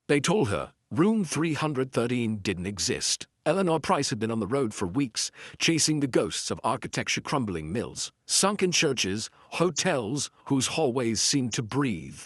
They told her room 313 didn't exist. Eleanor Price had been on the road for weeks, chasing the ghosts of architecture-crumbling mills, sunken churches, hotels whose hallways seemed to breathe.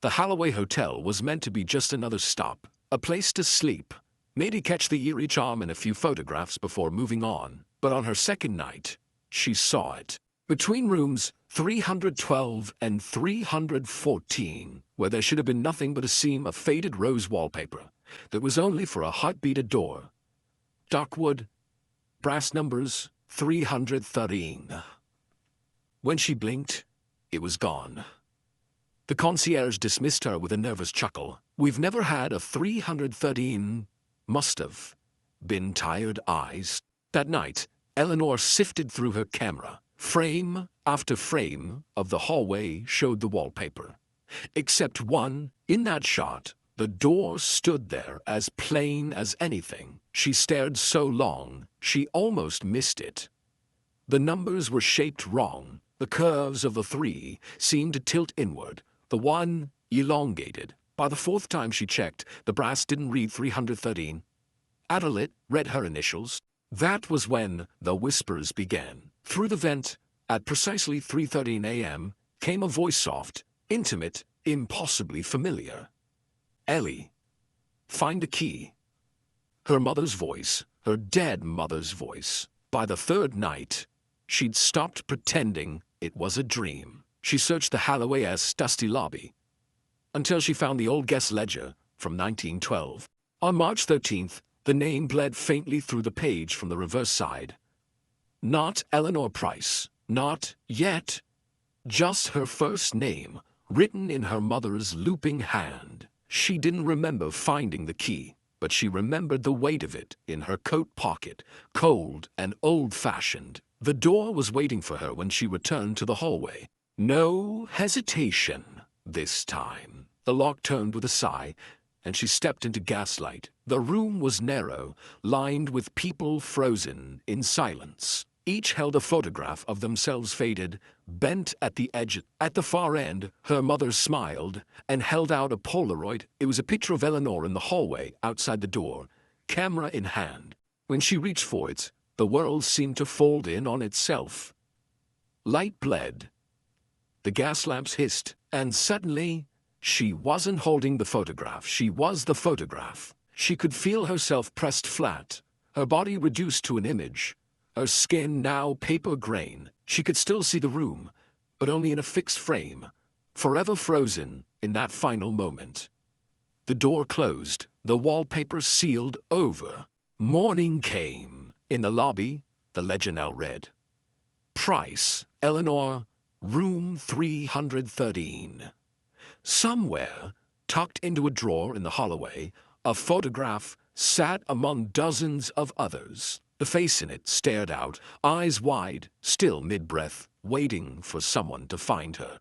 The Halloway Hotel was meant to be just another stop, a place to sleep, maybe catch the eerie charm in a few photographs before moving on. But on her second night, she saw it. Between rooms 312 and 314, where there should have been nothing but a seam of faded rose wallpaper that was only for a heartbeat a door. Dark wood, brass numbers, 313. When she blinked, it was gone. The concierge dismissed her with a nervous chuckle. We've never had a 313. Must have been tired eyes. That night, Eleanor sifted through her camera. Frame after frame of the hallway showed the wallpaper. Except one. In that shot, the door stood there as plain as anything. She stared so long, she almost missed it. The numbers were shaped wrong. The curves of the 3 seemed to tilt inward, the 1 elongated. By the 4th time she checked, the brass didn't read 313. Adelit read her initials. That was when the whispers began. Through the vent, at precisely 3:13 a.m., came a voice, soft, intimate, impossibly familiar. "Ellie, find a key." Her mother's voice, her dead mother's voice. By the 3rd night, she'd stopped pretending it was a dream. She searched the Halloway's dusty lobby until she found the old guest ledger from 1912. On March 13th, the name bled faintly through the page from the reverse side. Not Eleanor Price, not yet. Just her first name, written in her mother's looping hand. She didn't remember finding the key, but she remembered the weight of it in her coat pocket, cold and old-fashioned. The door was waiting for her when she returned to the hallway. No hesitation this time. The lock turned with a sigh, and she stepped into gaslight. The room was narrow, lined with people frozen in silence. Each held a photograph of themselves faded, bent at the edge. At the far end, her mother smiled and held out a Polaroid. It was a picture of Eleanor in the hallway outside the door, camera in hand. When she reached for it, the world seemed to fold in on itself. Light bled. The gas lamps hissed, and suddenly, she wasn't holding the photograph. She was the photograph. She could feel herself pressed flat, her body reduced to an image, her skin now paper grain. She could still see the room, but only in a fixed frame, forever frozen in that final moment. The door closed, the wallpaper sealed over. Morning came. In the lobby, the ledger now read, "Price, Eleanor, room 313. Somewhere, tucked into a drawer in the hallway, a photograph sat among dozens of others. The face in it stared out, eyes wide, still mid-breath, waiting for someone to find her.